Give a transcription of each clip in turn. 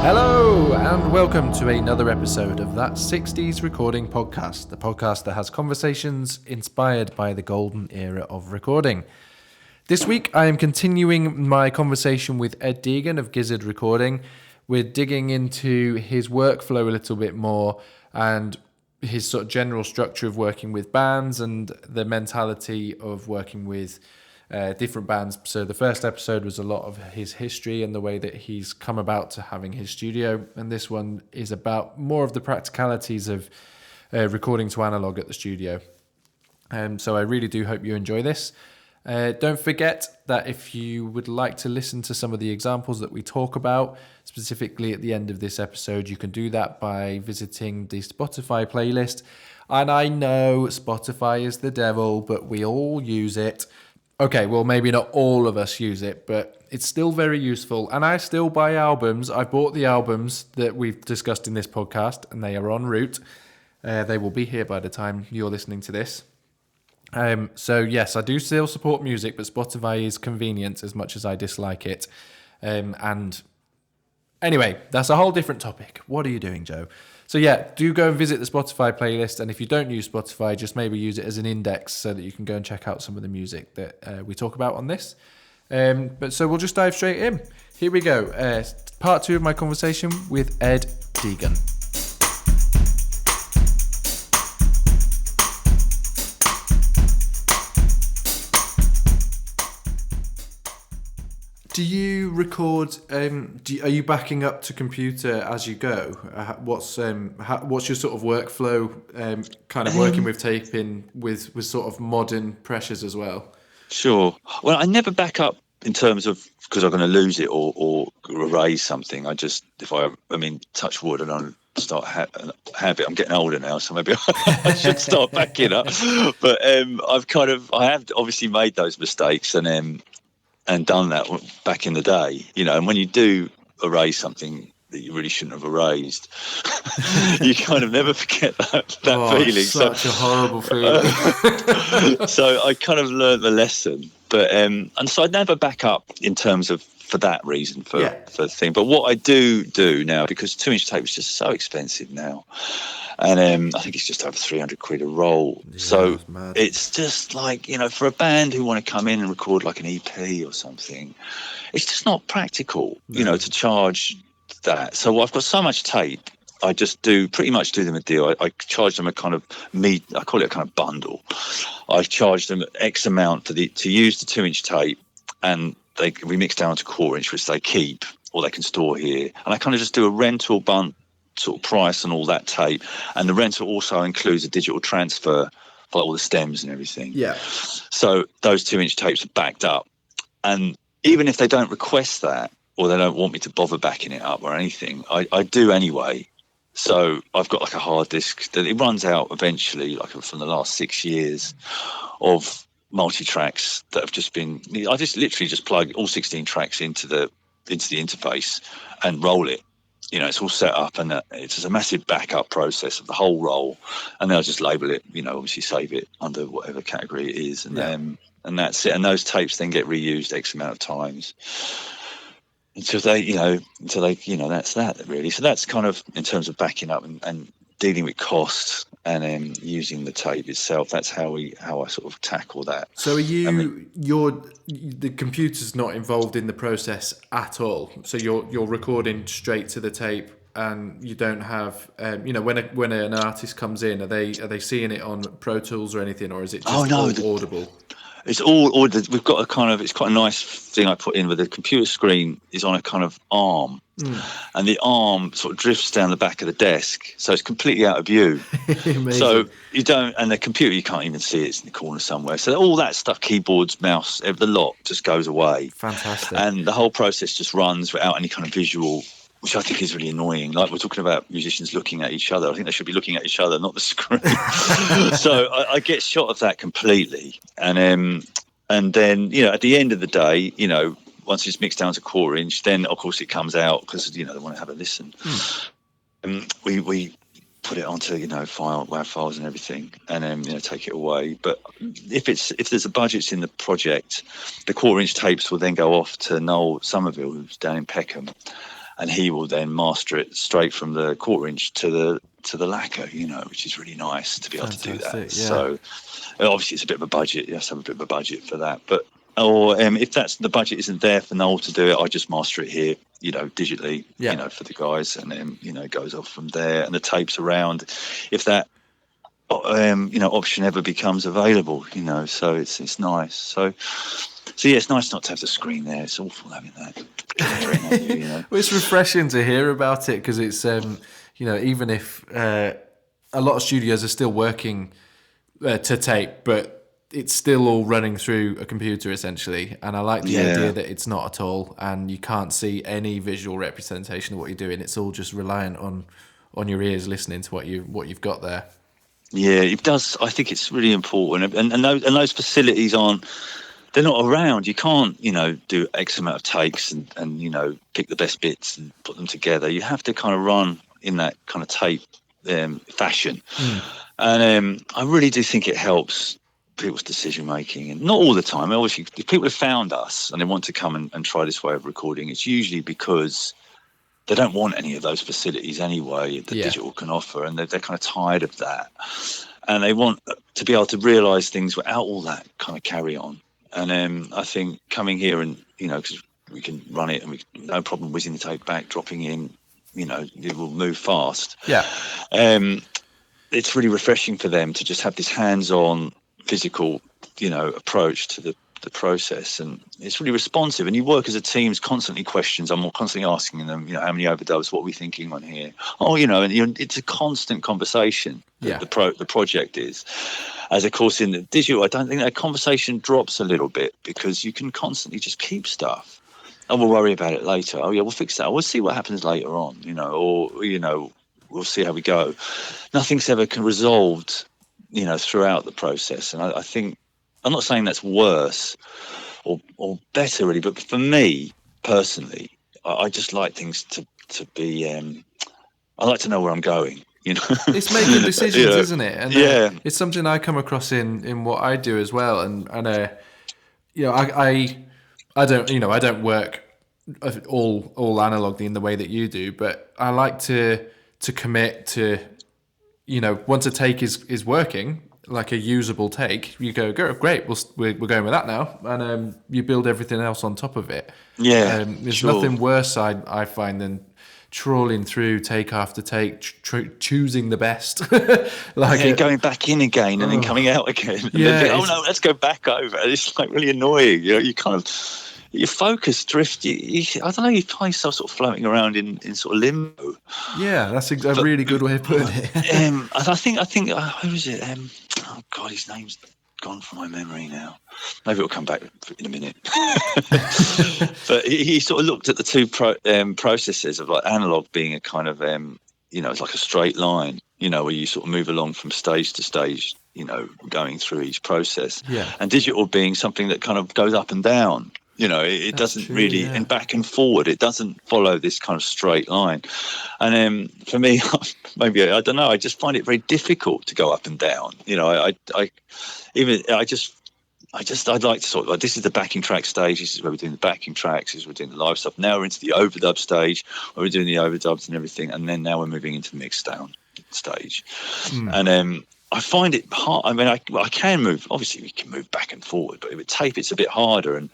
Hello and welcome to another episode of That 60s Recording Podcast, the podcast that has conversations inspired by the golden era of recording. This week I am continuing my conversation with Ed Deegan of Gizzard Recording. We're digging into his workflow a little bit more and his sort of general structure of working with bands and the mentality of working with different bands. So the first episode was a lot of his history and the way that he's come about to having his studio, and this one is about more of the practicalities of recording to analog at the studio. So I really do hope you enjoy this. Don't forget that if you would like to listen to some of the examples that we talk about, specifically at the end of this episode, you can do that by visiting the Spotify playlist. And I know Spotify is the devil, but we all use it. Okay, well, maybe not all of us use it, but it's still very useful. And I still buy albums. I bought the albums that we've discussed in this podcast, and they are en route. They will be here by the time you're listening to this. So, yes, I do still support music, but Spotify is convenient as much as I dislike it. And anyway, that's a whole different topic. What are you doing, Joe? So yeah, do go and visit the Spotify playlist, and if you don't use Spotify, just maybe use it as an index so that you can go and check out some of the music that we talk about on this. But so we'll just dive straight in. Here we go. Part 2 of my conversation with Ed Deegan. Do you record? Are you backing up to computer as you go? What's your sort of workflow? Kind of working with taping with sort of modern pressures as well. Sure. Well, I never back up in terms of because I'm going to lose it or erase something. I just touch wood and I start habit. I'm getting older now, so maybe I should start backing up. But I have obviously made those mistakes and done that back in the day, and when you do erase something that you really shouldn't have erased, you kind of never forget that feeling. Such a horrible feeling. So I kind of learned the lesson, but and so I never back up in terms of for that reason for the thing. But what I do now, because 2-inch tape is just so expensive now, and I think it's just over 300 quid a roll. Yeah, so it's just like, for a band who want to come in and record like an EP or something, it's just not practical, to charge that. So I've got so much tape, I just pretty much do them a deal. I charge them a kind of I call it a kind of bundle. I charge them X amount to use the 2-inch tape, and we mix down to 1/4 inch, which they keep or they can store here. And I kind of just do a rental sort of price and all that tape, and the rental also includes a digital transfer for all the stems and everything. Yeah. So those 2-inch tapes are backed up, and even if they don't request that or they don't want me to bother backing it up or anything, I do anyway. So I've got like a hard disk that it runs out eventually, like from the last 6 years of multi-tracks that have just been. I just literally just plug all 16 tracks into the interface and roll it. It's all set up, and it's just a massive backup process of the whole roll, and then I'll just label it, obviously save it under whatever category it is, and that's it. And those tapes then get reused X amount of times until they, that's that really. So that's kind of in terms of backing up and dealing with costs and using the tape itself. That's how I sort of tackle that. So are the computer's not involved in the process at all? So you're recording straight to the tape, and you don't have when an artist comes in, are they seeing it on Pro Tools or anything, or is it just all audible? It's all ordered. We've got it's quite a nice thing I put in where the computer screen is on a kind of arm, and the arm sort of drifts down the back of the desk, so it's completely out of view. So you don't, and the computer, you can't even see it. It's in the corner somewhere. So all that stuff, keyboards, mouse, the lot just goes away. Fantastic. And the whole process just runs without any kind of visual, which I think is really annoying. Like, we're talking about musicians looking at each other. I think they should be looking at each other, not the screen. So I get shot of that completely. And then, at the end of the day, once it's mixed down to 1/4 inch, then of course it comes out because, they want to have a listen. We put it onto, WAV files and everything, and then, take it away. But if there's a budget in the project, the 1/4 inch tapes will then go off to Noel Somerville, who's down in Peckham. and he will then master it straight from the 1/4 inch to the lacquer, which is really nice to be able to do that. Yeah. So obviously it's a bit of a budget. You have to have a bit of a budget for that. But if the budget isn't there for Noel to do it, I just master it here, digitally, for the guys, and then it goes off from there, and the tapes around if that option ever becomes available, so it's nice. So yeah, it's nice not to have the screen there. It's awful having that. Well, it's refreshing to hear about it, because it's even if a lot of studios are still working to tape, but it's still all running through a computer essentially, and I like the idea that it's not at all, and you can't see any visual representation of what you're doing. It's all just reliant on your ears listening to what you've got there. Yeah, it does. I think it's really important, and those facilities they're not around. You can't, do X amount of takes and pick the best bits and put them together. You have to kind of run in that kind of tape fashion. And I really do think it helps people's decision making, and not all the time. Obviously, if people have found us and they want to come and try this way of recording, it's usually because they don't want any of those facilities anyway that digital can offer, and they're kind of tired of that, and they want to be able to realise things without all that kind of carry on. And I think coming here and because we can run it and we no problem whizzing the tape back, dropping in, it will move fast. Yeah. It's really refreshing for them to just have this hands-on physical, approach to the process, and it's really responsive. And you work as a team, constantly questions. I'm constantly asking them, how many overdubs, what are we thinking on here? And it's a constant conversation. The project is, as of course in the digital, I don't think that conversation drops a little bit, because you can constantly just keep stuff. Oh, we'll worry about it later. Oh yeah, we'll fix that. We'll see what happens later on. We'll see how we go. Nothing's ever resolved, throughout the process. And I think, I'm not saying that's worse or better really, but for me personally, I just like things to be, I like to know where I'm going. It's making decisions, isn't it? And it's something I come across in what I do as well. And I don't work all analog in the way that you do, but I like to commit to, once a take is working, like a usable take, you go great, we're going with that now, and you build everything else on top of it. There's nothing worse I find than trawling through take after take, choosing the best, going back in again and then coming out again. And then, no, let's go back over. It's like really annoying. You kind of, your focus drift. I don't know. You find yourself sort of floating around in sort of limbo. Yeah, that's a really good way of putting it. I think who was it? Oh God, his name's gone from my memory now. Maybe it'll come back in a minute. But he sort of looked at the two processes of like analog being a kind of it's like a straight line, where you sort of move along from stage to stage, going through each process. And digital being something that kind of goes up and down. It doesn't really, and back and forward. It doesn't follow this kind of straight line. And for me, maybe I don't know. I just find it very difficult to go up and down. I'd like to sort of like, this is the backing track stage. This is where we're doing the backing tracks. This is where we're doing the live stuff. Now we're into the overdub stage, where we're doing the overdubs and everything. And then now we're moving into the mix down stage. And I find it hard. I mean, I can move. Obviously, we can move back and forward, but with tape, it's a bit harder. And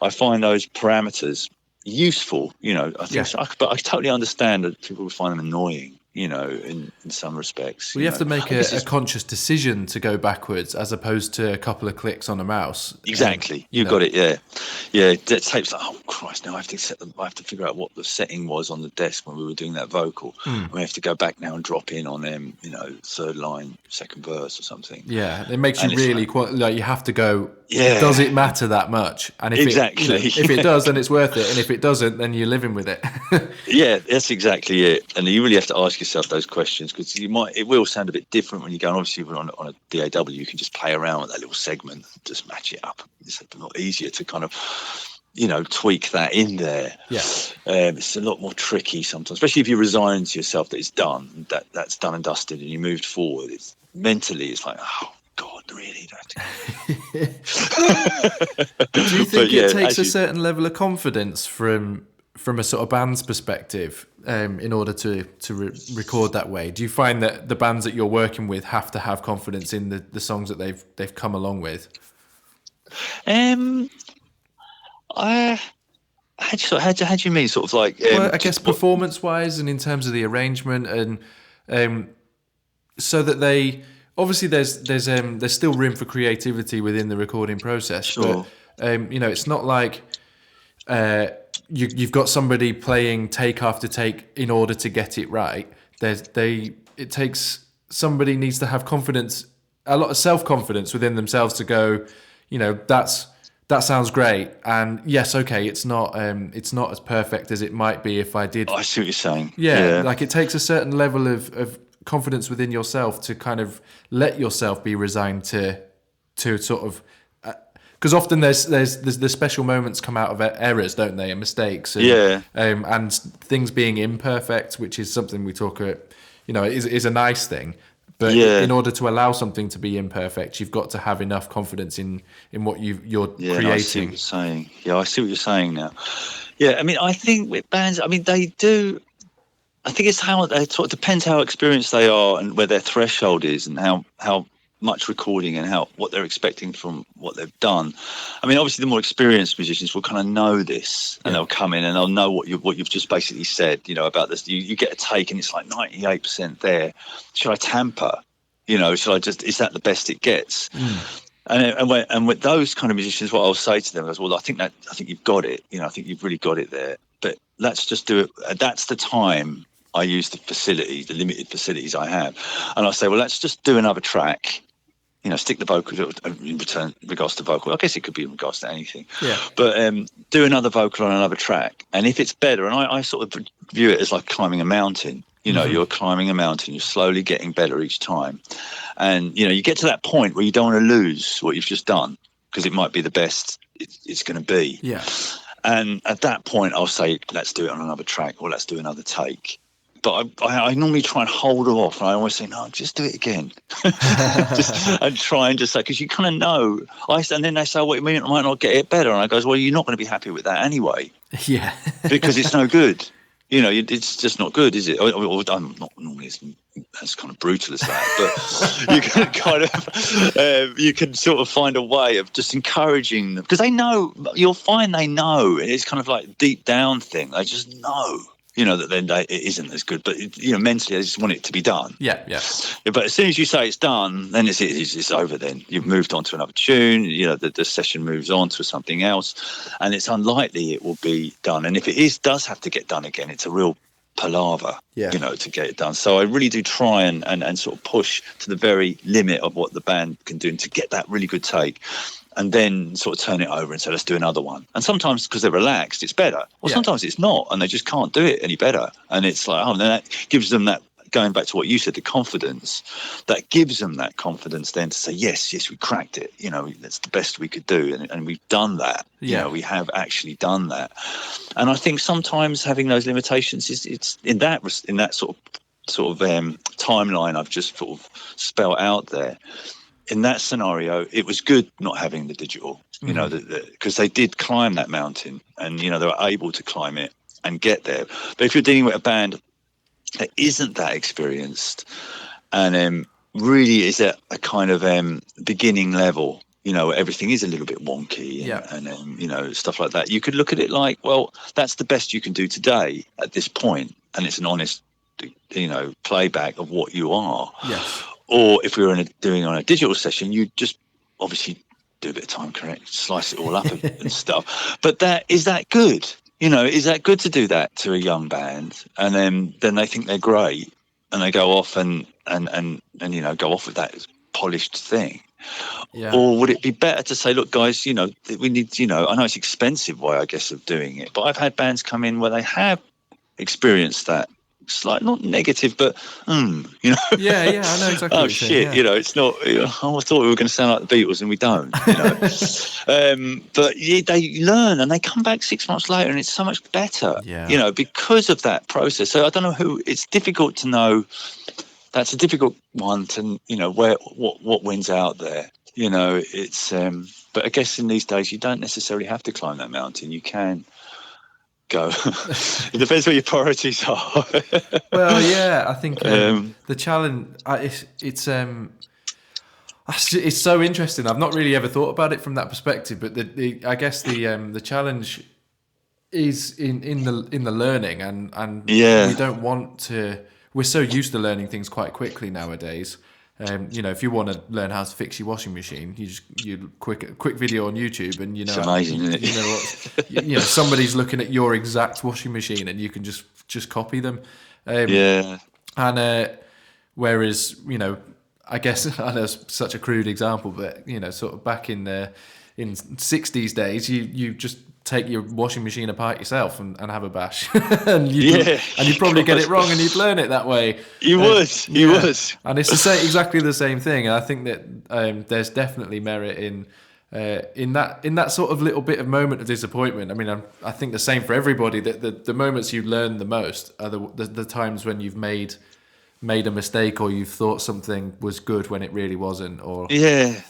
I find those parameters useful. I think, but I totally understand that people would find them annoying. In some respects. Well, you have to make a conscious decision to go backwards, as opposed to a couple of clicks on a mouse. Exactly, you got it. Yeah. That tape's like, oh Christ! Now I have to figure out what the setting was on the desk when we were doing that vocal. We have to go back now and drop in on third line, second verse or something. Yeah, it makes you really like you have to go. Yeah. Does it matter that much? And if if it does, then it's worth it. And if it doesn't, then you're living with it. Yeah, that's exactly it. And you really have to ask yourself those questions, because it will sound a bit different when you go. And obviously, on a DAW, you can just play around with that little segment and just match it up. It's a lot easier to kind of tweak that in there. It's a lot more tricky sometimes, especially if you resign to yourself that it's done, that's done and dusted, and you moved forward. It's mentally, it's like, oh God, really? Do you think it takes a certain level of confidence from from a sort of band's perspective, in order to record that way? Do you find that the bands that you're working with have to have confidence in the songs that they've come along with? How do you mean, sort of like? Well, I guess performance-wise and in terms of the arrangement, and so that they obviously there's still room for creativity within the recording process. Sure. But it's not like you've got somebody playing take after take in order to get it right. It takes somebody needs to have confidence, a lot of self-confidence within themselves to go, that sounds great, and yes, okay, it's not as perfect as it might be if I did. I see what you're saying. Yeah, like it takes a certain level of confidence within yourself to kind of let yourself be resigned to sort of, because often there's the special moments come out of errors, don't they, and mistakes, and, and things being imperfect, which is something we talk about, is a nice thing. But in order to allow something to be imperfect, you've got to have enough confidence in what you're creating. I see what you're saying. Yeah, I see what you're saying now. Yeah, I mean, I think with bands, I mean, they do. I think it's how it sort of depends how experienced they are and where their threshold is, and how much recording and what they're expecting from what they've done. I mean, obviously, the more experienced musicians will kind of know this, and they'll come in and they'll know what you've just basically said, about this. You get a take and it's like 98% there. Should I tamper? Should I just? Is that the best it gets? And with those kind of musicians, what I'll say to them is, well, I think you've got it. I think you've really got it there. But let's just do it. That's the time I use the limited facilities I have, and I'll say, well, let's just do another track. Stick the vocal in regards to vocal. I guess it could be in regards to anything. Yeah. But do another vocal on another track, and if it's better, and I sort of view it as like climbing a mountain. You're climbing a mountain. You're slowly getting better each time, and you get to that point where you don't want to lose what you've just done because it might be the best it's going to be. Yeah. And at that point, I'll say, let's do it on another track, or let's do another take. But I normally try and hold it off. And I always say, no, just do it again. And try and just say, because you kind of know. And then they say, well, I might not get it better. And I goes, well, you're not going to be happy with that anyway. Yeah. Because it's no good. It's just not good, is it? I'm not normally as kind of brutal as that, but you can kind of, you can sort of find a way of just encouraging them. Because they know, you'll find they know. It's kind of like a deep down thing. They just know. That then it isn't as good, but mentally, I just want it to be done. Yeah. But as soon as you say it's done, then it's over. Then you've moved on to another tune. The session moves on to something else, and it's unlikely it will be done. And if it does have to get done again, it's a real palaver. To get it done. So I really do try and sort of push to the very limit of what the band can do to get that really good take. And then sort of turn it over and say, let's do another one. And sometimes because they're relaxed, it's better. Well, sometimes it's not, and they just can't do it any better. And it's like, then that gives them that, going back to what you said, the confidence, that gives them that confidence then to say, yes, we cracked it. That's the best we could do. And we've done that. Yeah. We have actually done that. And I think sometimes having those limitations it's in that sort of timeline I've just sort of spelled out there. In that scenario, it was good not having the digital, because they did climb that mountain and, they were able to climb it and get there. But if you're dealing with a band that isn't that experienced and really is at a kind of beginning level, where everything is a little bit wonky and stuff like that, you could look at it like, well, that's the best you can do today at this point, and it's an honest, playback of what you are. Yes. Or if we were doing on a digital session, you just obviously do a bit of time correct, slice it all up and stuff. But is that good? Is that good to do that to a young band? And then they think they're great and they go off and go off with that polished thing. Yeah. Or would it be better to say, look, guys, we need, I know it's expensive way, I guess, of doing it, but I've had bands come in where they have experienced that. It's like not negative, but Yeah, I know exactly. Oh shit, it's not. I thought we were going to sound like the Beatles, and we don't. But they learn, and they come back 6 months later, and it's so much better. Yeah. Because of that process. So I don't know who. It's difficult to know. That's a difficult one to what wins out there. It's. But I guess in these days, you don't necessarily have to climb that mountain. You can go. It depends what your priorities are. Well, yeah, I think the challenge it's so interesting. I've not really ever thought about it from that perspective, but I guess the challenge is in the learning, and we don't want to. We're so used to learning things quite quickly nowadays. If you want to learn how to fix your washing machine, you quick video on YouTube, and it's amazing, isn't it? Somebody's looking at your exact washing machine, and you can just copy them. Whereas I guess I know it's such a crude example, but sort of back in 60s days, you just take your washing machine apart yourself and have a bash, and you'd probably get it wrong, and you'd learn it that way. You would, and it's exactly the same thing. And I think that there's definitely merit in that sort of little bit of moment of disappointment. I mean, I think the same for everybody. That the moments you learn the most are the times when you've made a mistake, or you thought something was good when it really wasn't, or they're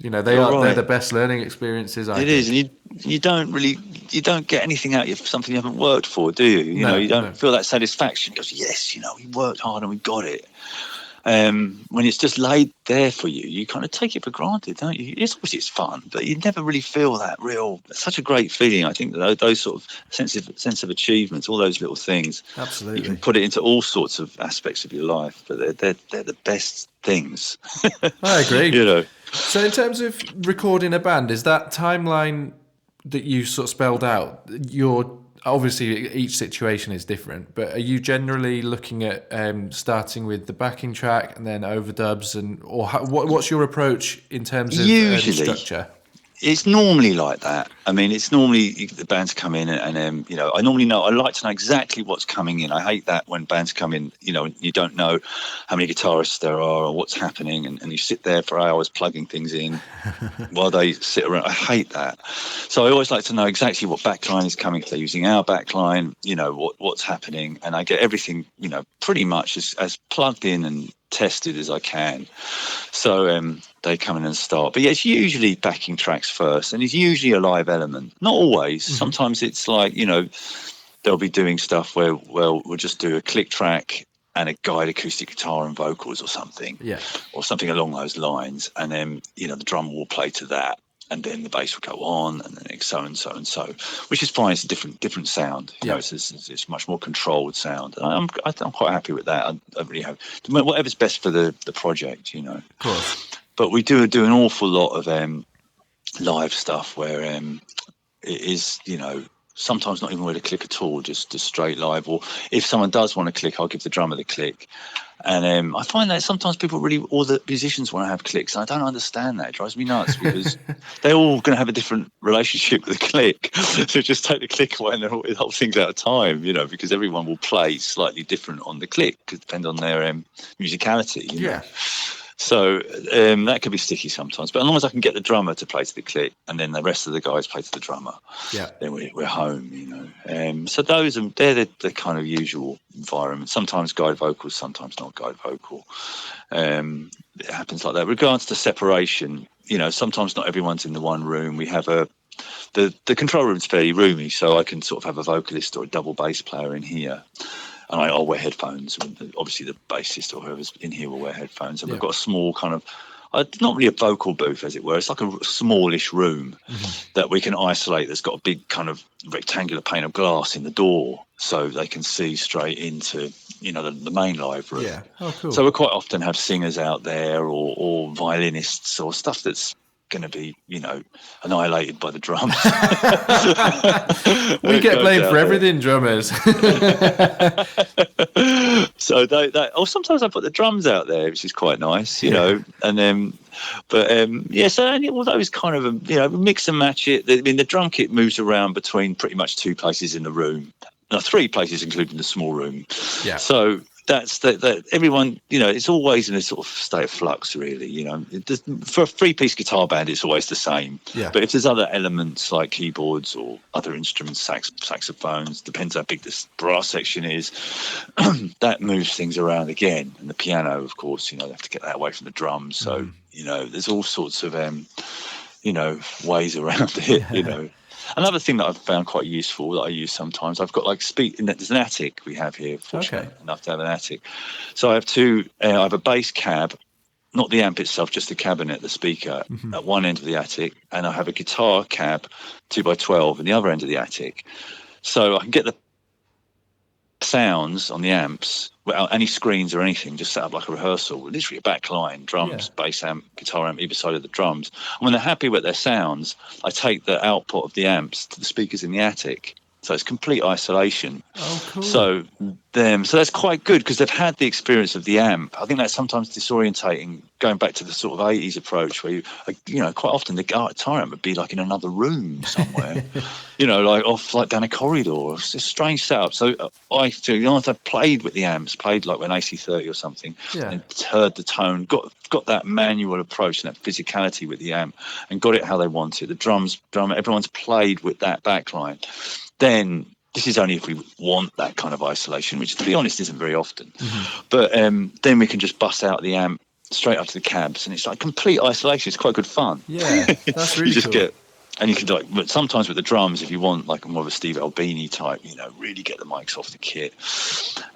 the best learning experiences. I think. Is, and you don't get anything out of something you haven't worked for, do you? You don't feel that satisfaction because yes, we worked hard and we got it. When it's just laid there for you, you kind of take it for granted, don't you? Obviously it's fun, but you never really feel that such a great feeling. I think that those sort of sense of achievements, all those little things, absolutely, you can put it into all sorts of aspects of your life, but they're the best things. I agree. So in terms of recording a band, is that timeline that you sort of spelled out, obviously each situation is different, but are you generally looking at starting with the backing track and then overdubs, what's your approach in terms of structure? It's normally like that. I mean, it's normally the bands come in and I normally I like to know exactly what's coming in. I hate that when bands come in, you don't know how many guitarists there are or what's happening, and you sit there for hours plugging things in while they sit around. I hate that. So I always like to know exactly what backline is coming. If they're using our backline, what's happening, and I get everything, pretty much as plugged in and tested as I can. So they come in and start. But yeah, it's usually backing tracks first, and it's usually a live element. Not always. Mm-hmm. Sometimes it's like, they'll be doing stuff where, we'll just do a click track and a guide acoustic guitar and vocals or something. Yeah. Or something along those lines. And then, the drummer will play to that. And then the bass will go on, and then so and so and so, which is fine. It's a different sound. It's much more controlled sound. And I'm quite happy with that. I really have whatever's best for the project, Of course. But we do an awful lot of live stuff where it is, sometimes not even with a click at all, just straight live. Or if someone does want to click, I'll give the drummer the click. And I find that sometimes all the musicians want to have clicks. And I don't understand that. It drives me nuts because they're all going to have a different relationship with the click. So just take the click away and the whole thing's out of time, because everyone will play slightly different on the click, depending on their musicality. You know? So that could be sticky sometimes. But as long as I can get the drummer to play to the click and then the rest of the guys play to the drummer, then we're home, So they're the kind of usual environment. Sometimes guide vocals, sometimes not guide vocal. It happens like that. Regards to separation, sometimes not everyone's in the one room. We have the control room's fairly roomy, so I can sort of have a vocalist or a double bass player in here. And I'll wear headphones. Obviously, the bassist or whoever's in here will wear headphones. And we've got a small kind of, not really a vocal booth, as it were. It's like a smallish room that we can isolate. That's got a big kind of rectangular pane of glass in the door, so they can see straight into, the main live room. Yeah. Oh, cool. So we quite often have singers out there or violinists or stuff that's going to be, annihilated by the drums. We get blamed for everything, drummers. So or sometimes I put the drums out there, which is quite nice, and then, so all those kind of, mix and match it. The drum kit moves around between pretty much two places in the room. No, three places, including the small room. Yeah. So that's that everyone, it's always in a sort of state of flux, really. For a three-piece guitar band, it's always the same. Yeah. But if there's other elements like keyboards or other instruments, saxophones, depends how big this brass section is, that moves things around again. And the piano, of course, they have to get that away from the drums. So, there's all sorts of, ways around it, Another thing that I've found quite useful that I use sometimes, I've got like there's an attic we have here, fortunate enough to have an attic. So I have I have a bass cab, not the amp itself, just the cabinet, the speaker at one end of the attic, and I have a guitar cab 2x12 at the other end of the attic. So I can get the sounds on the amps without any screens or anything, just set up like a rehearsal, literally a back line, drums, bass amp, guitar amp either side of the drums. And when they're happy with their sounds, I take the output of the amps to the speakers in the attic. So it's complete isolation. Oh, cool. So that's quite good because they've had the experience of the amp. I think that's sometimes disorientating, going back to the sort of 80s approach where quite often the guitar amp would be like in another room somewhere, like off like down a corridor. It's a strange setup. So I've played with the amps, played like when AC30 or something, and heard the tone, got that manual approach and that physicality with the amp, and got it how they wanted. The drum, everyone's played with that backline. Then this is only if we want that kind of isolation, which, to be honest, isn't very often. But then we can just bust out the amp straight up to the cabs, and it's like complete isolation. It's quite good fun. Yeah, that's really cool. And you can but sometimes with the drums, if you want like more of a Steve Albini type, really get the mics off the kit,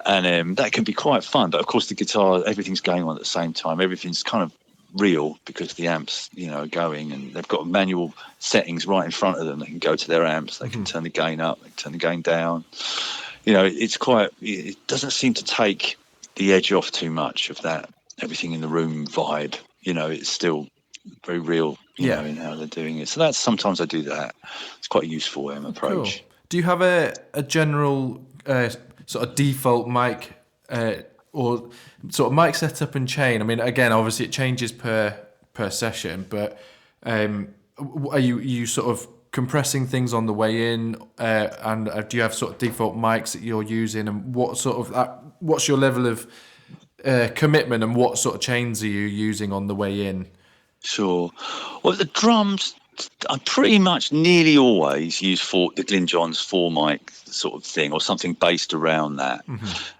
and that can be quite fun. But of course, the guitar, everything's going on at the same time. Everything's kind of real because the amps are going, and they've got manual settings right in front of them. They can go to their amps, they can turn the gain up, they can turn the gain down. It doesn't seem to take the edge off too much of that everything in the room vibe. It's still very real in how they're doing it. So that's sometimes I do that. It's quite a useful approach. Cool. Do you have a general sort of default mic or sort of mic setup and chain? I mean, again, obviously it changes per session, but are you sort of compressing things on the way in, and do you have sort of default mics that you're using, and what's your level of commitment, and what sort of chains are you using on the way in? Sure. Well, the drums, I pretty much nearly always use the Glyn Johns 4 mic sort of thing, or something based around that.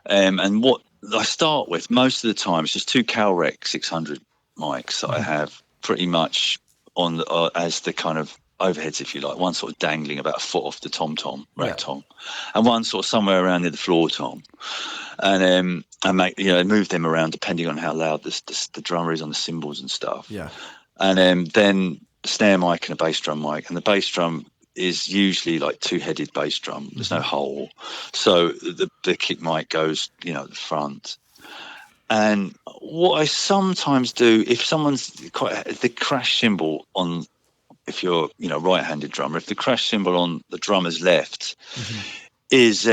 And what I start with most of the time is just two Calrec 600 mics that I have pretty much on as the kind of overheads, if you like. One sort of dangling about a foot off the tom-tom, rack tom, and one sort of somewhere around near the floor tom. And I move them around depending on how loud the drummer is on the cymbals and stuff. Yeah. And then the snare mic and a bass drum mic, and the bass drum is usually like two-headed bass drum. There's no hole, so the kick mic goes at the front. And what I sometimes do, if someone's the crash cymbal on, if you're right-handed drummer, if the crash cymbal on the drummer's left is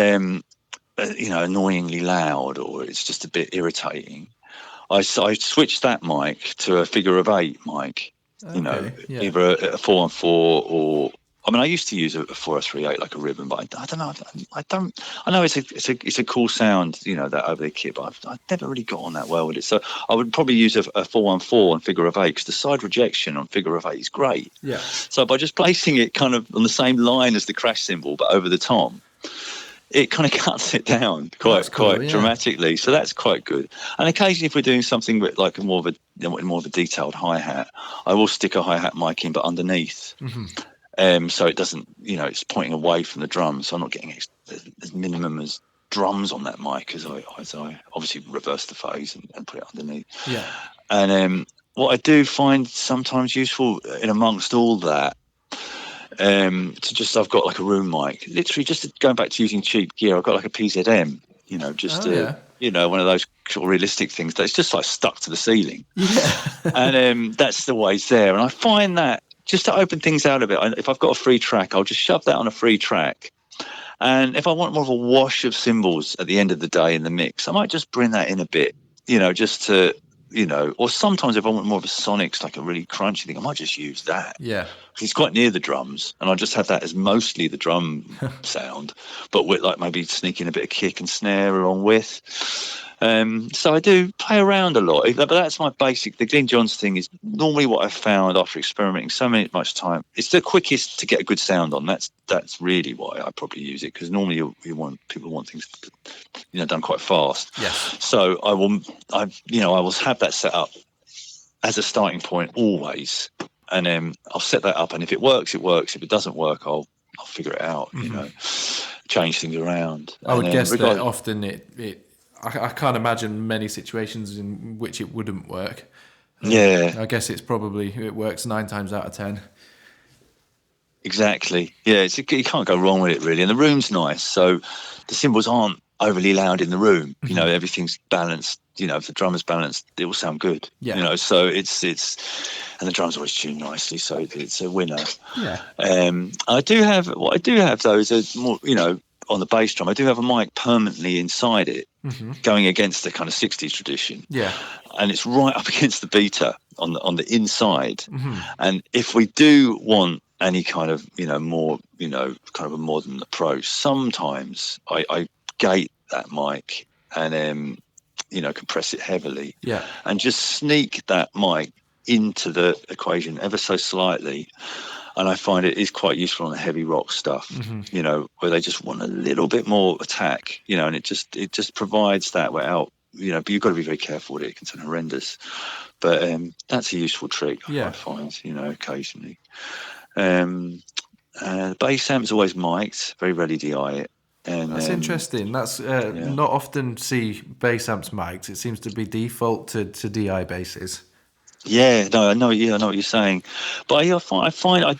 annoyingly loud, or it's just a bit irritating, I switched that mic to a figure of 8 mic. Either a 4-on-4 or. I mean, I used to use a 4-3-8 like a ribbon, but I don't know. I know it's a cool sound, that over the kit, but I've never really got on that well with it. So I would probably use a 4-on-4 on figure of 8, because the side rejection on figure of 8 is great. Yeah. So by just placing it kind of on the same line as the crash cymbal, but over the tom, it kind of cuts it down quite dramatically. So that's quite good. And occasionally, if we're doing something with like more of a detailed hi-hat, I will stick a hi-hat mic in, but underneath. So it doesn't, it's pointing away from the drums. So I'm not getting as minimum as drums on that mic as I obviously reverse the phase and put it underneath. Yeah. And what I do find sometimes useful in amongst all that, I've got like a room mic, literally just going back to using cheap gear. I've got like a PZM, one of those sort of realistic things that's just like stuck to the ceiling. Yeah. And that's always there. And I find that just to open things out a bit, if I've got a free track, I'll just shove that on a free track. And if I want more of a wash of cymbals at the end of the day in the mix, I might just bring that in a bit, just to, or sometimes if I want more of a sonics, like a really crunchy thing, I might just use that. Yeah. Because it's quite near the drums, and I'll just have that as mostly the drum sound, but with like maybe sneaking a bit of kick and snare along with. So I do play around a lot, but that's my basic. The Glyn Johns thing is normally what I've found after experimenting so much time. It's the quickest to get a good sound on. That's really why I probably use it, because normally people want things done quite fast. Yes. So I will have that set up as a starting point always, and I'll set that up, and if it works, it works. If it doesn't work, I'll I'll figure it out. You know, change things around. I would guess that often I can't imagine many situations in which it wouldn't work. I guess it works 9 times out of 10. Exactly. Yeah, you can't go wrong with it, really. And the room's nice, so the cymbals aren't overly loud in the room. You know, everything's balanced. You know, if the drummer's balanced, it will sound good. Yeah. You know, so it's and the drums always tune nicely, so it's a winner. Yeah. I do have though is a more, you know, on the bass drum, I do have a mic permanently inside it, going against the kind of 60s tradition. Yeah. And it's right up against the beater on the inside. And if we do want any kind of, you know, more, you know, kind of a modern approach, sometimes I gate that mic and you know, compress it heavily, and just sneak that mic into the equation ever so slightly. And I find it is quite useful on the heavy rock stuff, you know, where they just want a little bit more attack, you know, and it just provides that without, you know, but you've got to be very careful with it. It can sound horrendous, but that's a useful trick I find, you know, occasionally. Bass amp's always mic'd, very rarely DI it. And that's interesting. That's not often see bass amps mic'd. It seems to be default to DI basses. Yeah, no, I know what you're saying, but I find I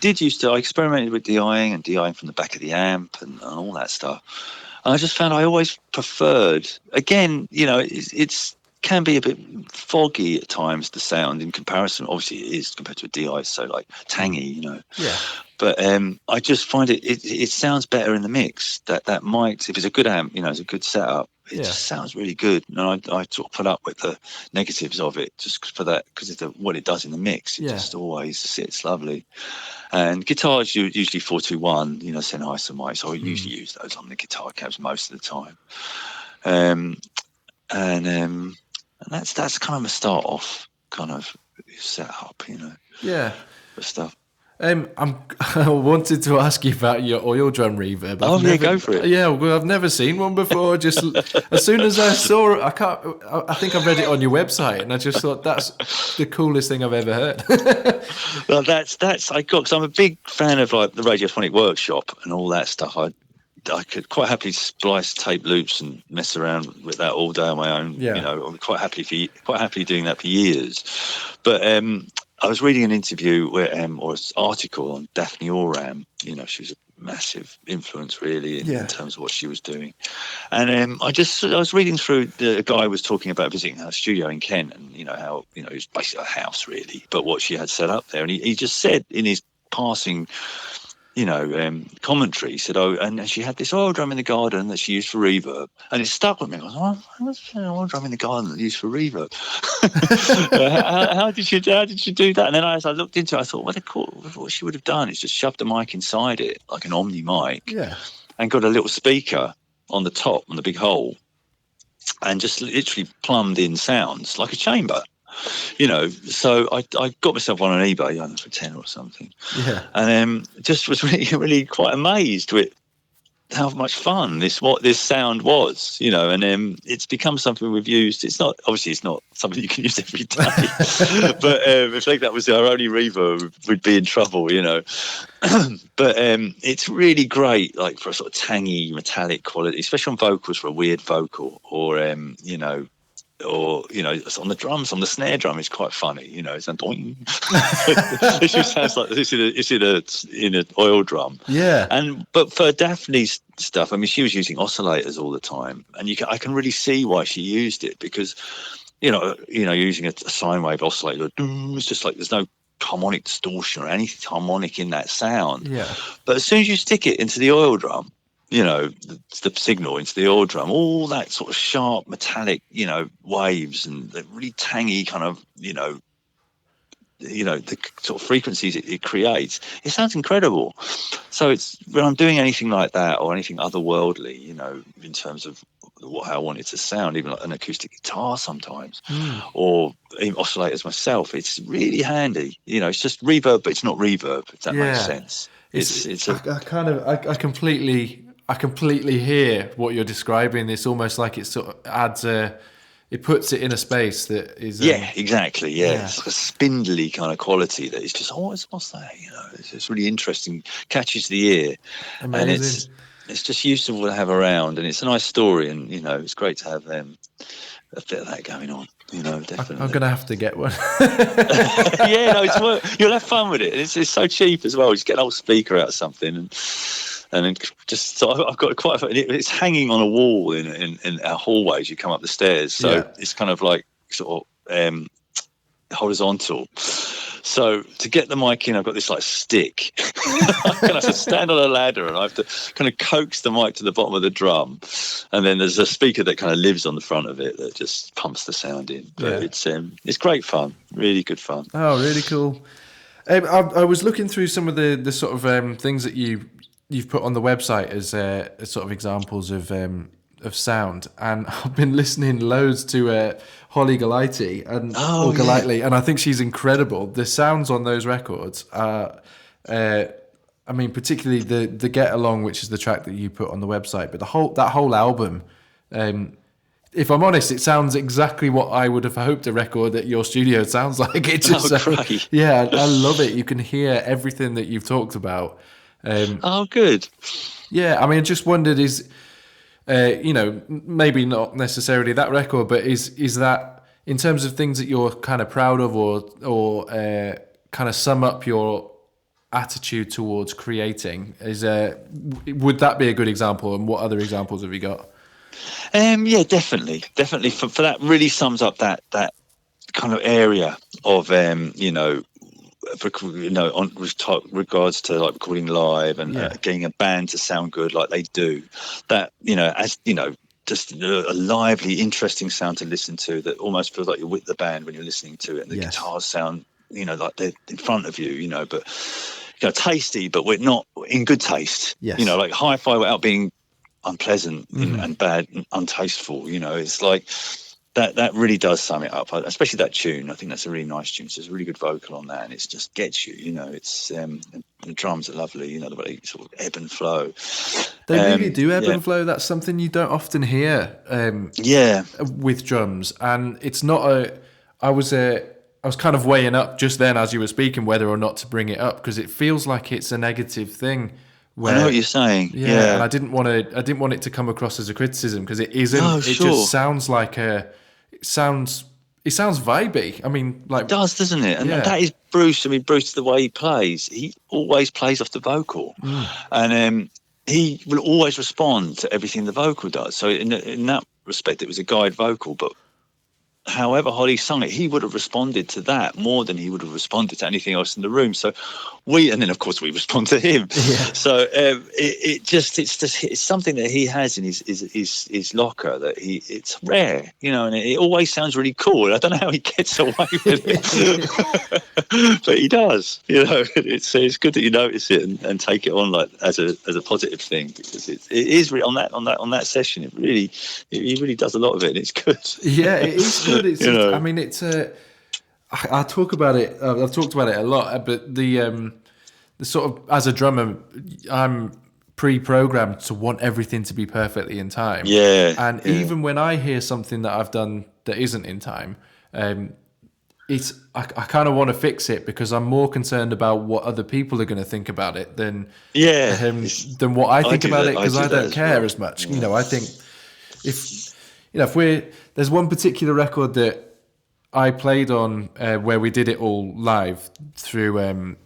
experimented with DIing from the back of the amp and all that stuff, and I just found I always preferred. Again, you know, it's can be a bit foggy at times, the sound in comparison. Obviously, it is compared to a DI, so like tangy, you know. Yeah. But I just find it sounds better in the mix. That mic, if it's a good amp, you know, it's a good setup. It just sounds really good. And I sort of put up with the negatives of it just for that, because what it does in the mix. It just always sits lovely. And guitars usually 421, you know, Sennheiser mics. So I usually use those on the guitar cabs most of the time. And that's kind of a start off kind of setup, you know. Yeah. For stuff. I wanted to ask you about your oil drum reverb. Go for it. Yeah, well, I've never seen one before. Just as soon as I saw it, I think I read it on your website, and I just thought that's the coolest thing I've ever heard. Well, because I'm a big fan of like the Radiophonic Workshop and all that stuff. I could quite happily splice tape loops and mess around with that all day on my own. You know, I'm quite happily doing that for years. But I was reading an interview or an article on Daphne Oram. You know, she was a massive influence, really, in terms of what she was doing. And I was reading through, a guy was talking about visiting her studio in Kent, and you know how, you know, it was basically a house really, but what she had set up there, and he just said in his passing, you know, commentary, he said, and she had this oil drum in the garden that she used for reverb, and it stuck with me. I was what's an oil drum in the garden that used for reverb? how did she do that? And then as I looked into it, I thought, what she would have done is just shoved a mic inside it, like an Omni mic, and got a little speaker on the top, on the big hole, and just literally plumbed in sounds like a chamber. You know, so I got myself one on eBay, I don't know, for 10 or something. Yeah. And just was really, really quite amazed with how much fun this sound was, you know, and it's become something we've used. It's not something you can use every day, but if like that was our only reverb, we'd be in trouble, you know. But it's really great, like for a sort of tangy metallic quality, especially on vocals, for a weird vocal, or you know, on the drums, on the snare drum, it's quite funny, you know. It's a doing. It just sounds like this in an oil drum. Yeah. But for Daphne's stuff, I mean, she was using oscillators all the time, and I can really see why she used it, because you know, using a sine wave oscillator, it's just like there's no harmonic distortion or anything harmonic in that sound. Yeah. But as soon as you stick it into the oil drum, you know, the signal into the oil drum, all that sort of sharp metallic, you know, waves and the really tangy kind of, you know, the sort of frequencies it creates, it sounds incredible. So it's when I'm doing anything like that or anything otherworldly, you know, in terms of how I want it to sound, even like an acoustic guitar sometimes, or even oscillators myself, it's really handy. You know, it's just reverb, but it's not reverb, if that makes sense. I completely hear what you're describing. It's almost like it sort of adds it puts it in a space that is exactly. It's like a spindly kind of quality that is just what's that? It's really interesting, catches the ear. Amazing. And it's just useful to have around, and it's a nice story, and it's great to have a bit of that going on. Definitely. I'm gonna have to get one. It's work. You'll have fun with it. It's so cheap as well. Just get an old speaker out of something, and then just so I've got it's hanging on a wall in our hallway as you come up the stairs. So it's kind of like sort of horizontal. So to get the mic in, I've got this like stick. I have to stand on a ladder, and I have to kind of coax the mic to the bottom of the drum, and then there's a speaker that kind of lives on the front of it that just pumps the sound in. But it's great fun, really good fun. Oh, really cool. I was looking through some of the sort of things that you've put on the website as sort of examples of sound, and I've been listening loads to Holly Golightly and and I think she's incredible. The sounds on those records are, I mean, particularly the Get Along, which is the track that you put on the website, but that whole album. If I'm honest, it sounds exactly what I would have hoped a record at your studio sounds like. It just, great. I love it. You can hear everything that you've talked about. Good. Yeah, I mean, I just wondered, is maybe not necessarily that record, but is that in terms of things that you're kind of proud of, or kind of sum up your attitude towards creating? Would that be a good example? And what other examples have you got? Definitely. For that really sums up that kind of area of on regards to like recording live and getting a band to sound good like they do. That just a lively, interesting sound to listen to that almost feels like you're with the band when you're listening to it, and the guitars sound like they're in front of you, but tasty, but we're not in good taste. Like hi-fi without being unpleasant and bad and untasteful. It's like that really does sum it up, especially that tune. I think that's a really nice tune. So there's a really good vocal on that, and it just gets you. It's the drums are lovely. The way they sort of ebb and flow. They really do ebb and flow. That's something you don't often hear. With drums, and it's not I was kind of weighing up just then as you were speaking whether or not to bring it up, because it feels like it's a negative thing. I know what you're saying. Yeah. And I didn't want it to come across as a criticism, because it isn't. No, it just sounds like it sounds vibey. I mean, like it does, doesn't it? And that is Bruce. I mean, Bruce, the way he plays, he always plays off the vocal, and he will always respond to everything the vocal does. So in that respect, it was a guide vocal, but however Holly sung it, he would have responded to that more than he would have responded to anything else in the room. So and then of course we respond to him. So it's something that he has in his locker that it's rare, and it always sounds really cool. I don't know how he gets away with it, but he does. It's good that you notice it and take it on like as a positive thing, because it is on that session. He really does a lot of it, and it's good. Yeah, it is good. I mean, it's I talk about it. I've talked about it a lot, but the sort of, as a drummer, I'm pre-programmed to want everything to be perfectly in time. Even when I hear something that I've done that isn't in time, I kind of want to fix it, because I'm more concerned about what other people are going to think about it than what I think about it, because I don't care as much. I think if there's one particular record that I played on where we did it all live through.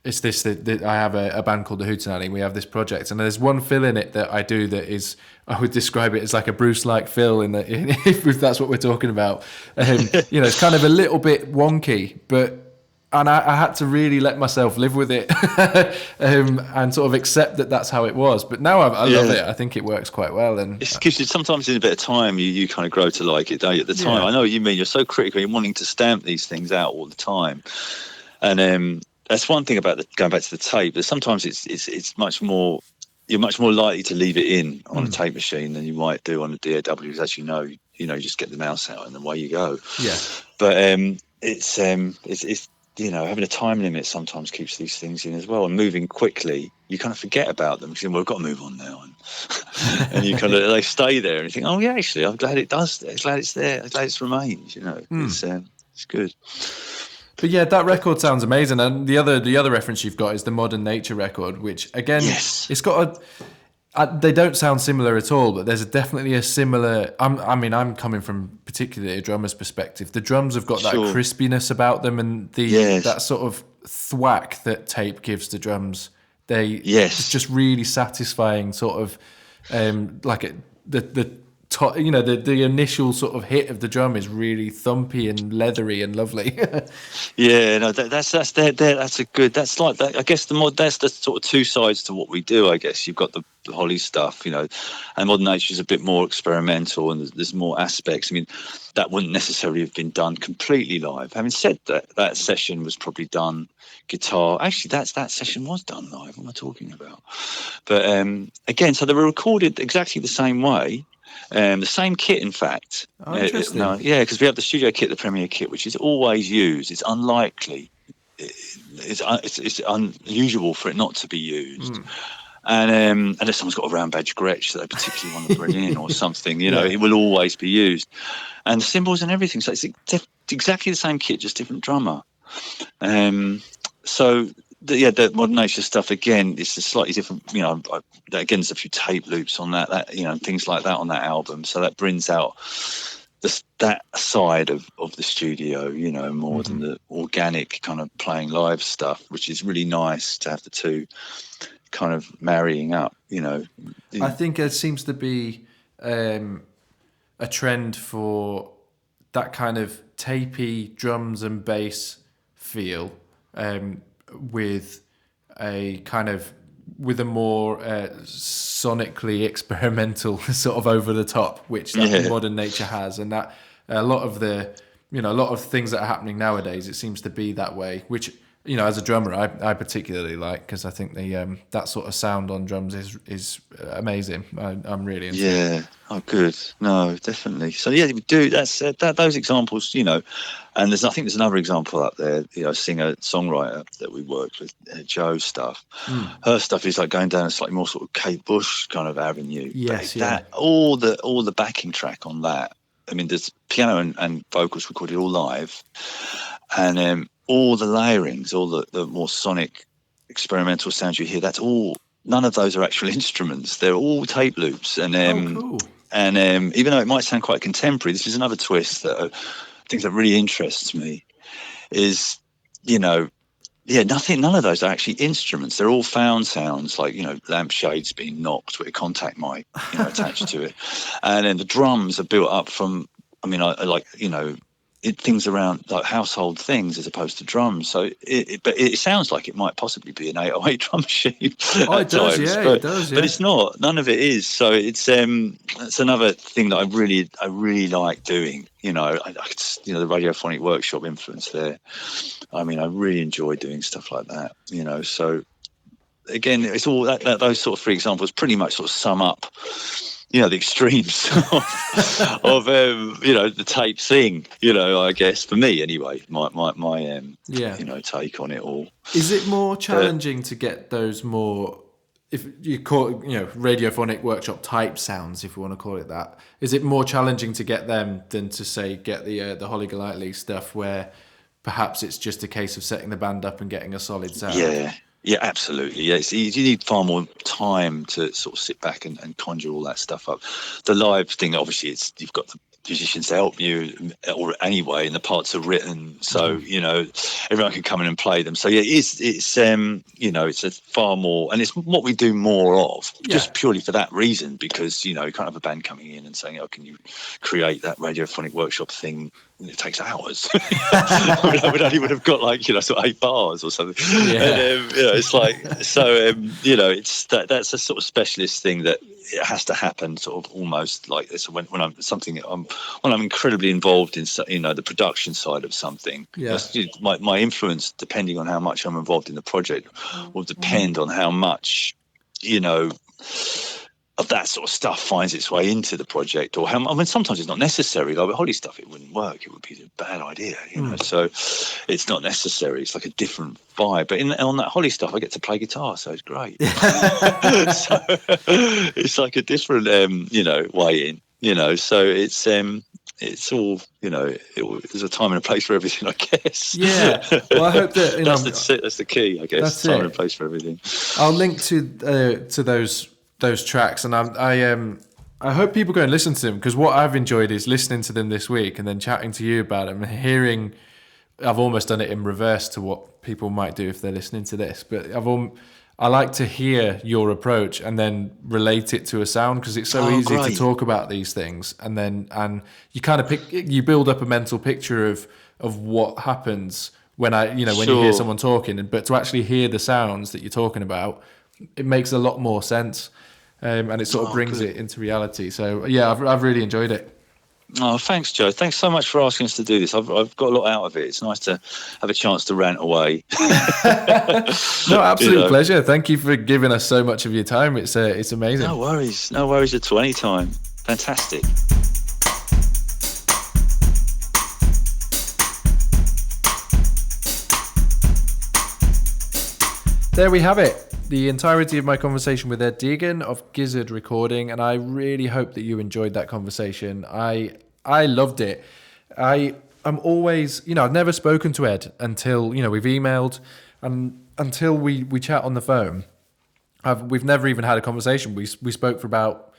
It's this that I have a band called the Hootenanny. We have this project, and there's one fill in it that I do that is, I would describe it as like a Bruce-like fill if that's what we're talking about. It's kind of a little bit wonky, and I had to really let myself live with it and sort of accept that that's how it was. But now I love it. I think it works quite well. And it gives you, sometimes in a bit of time, you kind of grow to like it, don't you? At the time, I know what you mean. You're so critical. You're wanting to stamp these things out all the time. And that's one thing about going back to the tape. But sometimes it's much more. You're much more likely to leave it in on a tape machine than you might do on a DAW, as you know, you just get the mouse out and away you go. Yeah. But it's having a time limit sometimes keeps these things in as well, and moving quickly, you kind of forget about them, because we've got to move on now. and you kind of they stay there, and you think, oh yeah, actually, I'm glad it does. I'm glad it's there. I'm glad it remains. It's good. But yeah, that record sounds amazing. And the other reference you've got is the Modern Nature record, which again, it's got they don't sound similar at all, but there's definitely a similar. I'm coming from particularly a drummer's perspective. The drums have got that crispiness about them, and that sort of thwack that tape gives the drums. It's just really satisfying, sort of like the initial sort of hit of the drum is really thumpy and leathery and lovely. Yeah, no, that's a good. That's like that. I guess that's the sort of two sides to what we do. I guess you've got the Holly stuff, and Modern Nature is a bit more experimental, and there's more aspects. I mean, that wouldn't necessarily have been done completely live. Having said that session was probably done guitar. Actually, that session was done live. What am I talking about? But again, so they were recorded exactly the same way. The same kit, in fact. Oh, interesting. Because we have the studio kit, the Premier kit, which is always used. It's unlikely. It's unusual for it not to be used. And unless someone's got a round badge Gretsch that they particularly want to bring in or something, it will always be used. And the cymbals and everything. So it's exactly the same kit, just different drummer. The Modern Nature stuff, again, it's a slightly different, again, there's a few tape loops on that, things like that on that album. So that brings out that side of the studio, more than the organic kind of playing live stuff, which is really nice to have the two kind of marrying up, I think there seems to be a trend for that kind of tapey drums and bass feel, with a more sonically experimental sort of over the top, which Modern Nature has, and that a lot of things that are happening nowadays, it seems to be that way, which as a drummer I particularly like, because I think that sort of sound on drums is amazing. I'm really into it. Oh, good. No, definitely. So we do. That's those examples, and I think there's another example up there. Singer songwriter that we worked with, Joe stuff. Her stuff is like going down a slightly more sort of Kate Bush kind of avenue. Yes, all the backing track on that. I mean, there's piano and vocals recorded all live, and all the layerings, all the more sonic experimental sounds you hear. That's all. None of those are actual instruments. They're all tape loops, and cool. And even though it might sound quite contemporary, this is another twist that I think that really interests me. Is none of those are actually instruments. They're all found sounds, like lampshades being knocked with a contact mic attached to it, and then the drums are built up from. I mean, I like things around like household things as opposed to drums. So but it sounds like it might possibly be an 808 drum machine. It does, it does. But it's not. None of it is. So it's another thing that I really like doing. I the radiophonic workshop influence there. I mean, I really enjoy doing stuff like that. So again, it's all those sort of three examples pretty much sort of sum up. The extremes of the tape thing, I guess for me anyway, my take on it all. Is it more challenging to get those more, if you call it, radiophonic workshop type sounds, if you want to call it that? Is it more challenging to get them than to say get the Holly Golightly stuff, where perhaps it's just a case of setting the band up and getting a solid sound? Yeah, absolutely. Yeah, you need far more time to sort of sit back and conjure all that stuff up. The live thing, obviously, you've got the musicians to help you, or anyway, and the parts are written, so everyone can come in and play them. So it's a far more, and it's what we do more of, just purely for that reason, because you can't have a band coming in and saying, "Oh, can you create that radiophonic workshop thing?" It takes hours. we only would have got sort of 8 bars or something. And, it's like it's that's a sort of specialist thing that it has to happen sort of almost like this when I'm incredibly involved in the production side of something. My influence, depending on how much I'm involved in the project, will depend on how much of that sort of stuff finds its way into the project, or how, I mean, sometimes it's not necessary. Like with Holly stuff, it wouldn't work. It would be a bad idea, you know. So it's not necessary. It's like a different vibe. But on that Holly stuff, I get to play guitar, so it's great. So it's like a different, way in, So it's all, there's a time and a place for everything, I guess. Yeah. Well, I hope that that's the key, I guess. That's time it. and place for everything. I'll link to those tracks, and I hope people go and listen to them, because what I've enjoyed is listening to them this week and then chatting to you about them and hearing. I've almost done it in reverse to what people might do if they're listening to this, but I like to hear your approach and then relate it to a sound, because it's so easy to talk about these things and you kind of you build up a mental picture of what happens when you hear someone talking, but to actually hear the sounds that you're talking about, it makes a lot more sense. And it sort of brings it into reality. So yeah, I've really enjoyed it. Oh, thanks, Joe. Thanks so much for asking us to do this. I've got a lot out of it. It's nice to have a chance to rant away. No, absolute pleasure. Thank you for giving us so much of your time. It's amazing. No worries at all. Anytime. Fantastic. There we have it. The entirety of my conversation with Ed Deegan of Gizzard Recording, and I really hope that you enjoyed that conversation. I loved it. I'm always, I've never spoken to Ed until, we've emailed, and until we chat on the phone. We've never even had a conversation. We spoke for about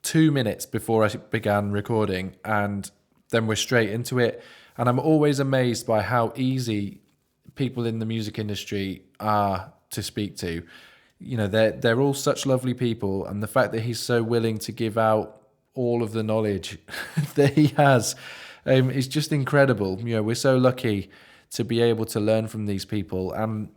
2 minutes before I began recording, and then we're straight into it. And I'm always amazed by how easy people in the music industry are to speak to. They're all such lovely people, and the fact that he's so willing to give out all of the knowledge that he has is just incredible. We're so lucky to be able to learn from these people and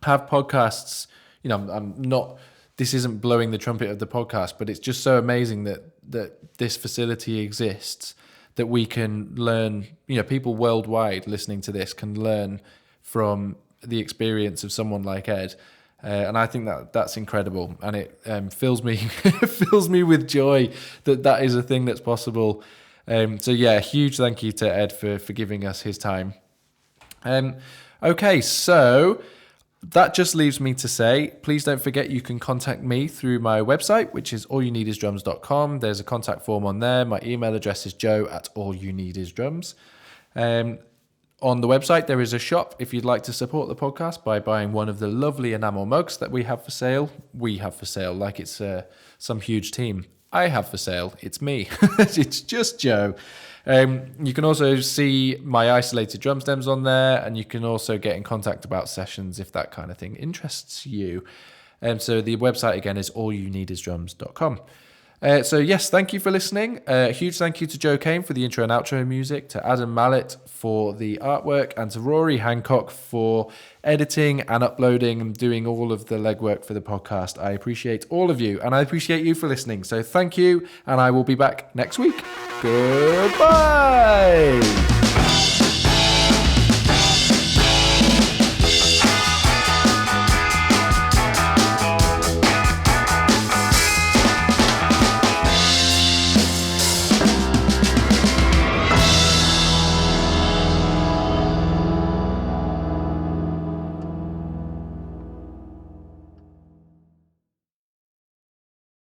have podcasts. This isn't blowing the trumpet of the podcast, but it's just so amazing that this facility exists, that we can learn, people worldwide listening to this can learn from the experience of someone like Ed. And I think that's incredible, and it fills me with joy that is a thing that's possible. So yeah, huge thank you to Ed for giving us his time. Okay, so that just leaves me to say, please don't forget you can contact me through my website, which is allyouneedisdrums.com. There's a contact form on there. My email address is joe@allyouneedisdrums. On the website, there is a shop if you'd like to support the podcast by buying one of the lovely enamel mugs that we have for sale. We have for sale, like it's some huge team. I have for sale. It's me. It's just Joe. You can also see my isolated drum stems on there, and you can also get in contact about sessions if that kind of thing interests you. So the website again is allyouneedisdrums.com. So yes, thank you for listening. A huge thank you to Joe Kane for the intro and outro music, to Adam Mallet for the artwork, and to Rory Hancock for editing and uploading and doing all of the legwork for the podcast. I appreciate all of you, and I appreciate you for listening. So thank you, and I will be back next week. Goodbye.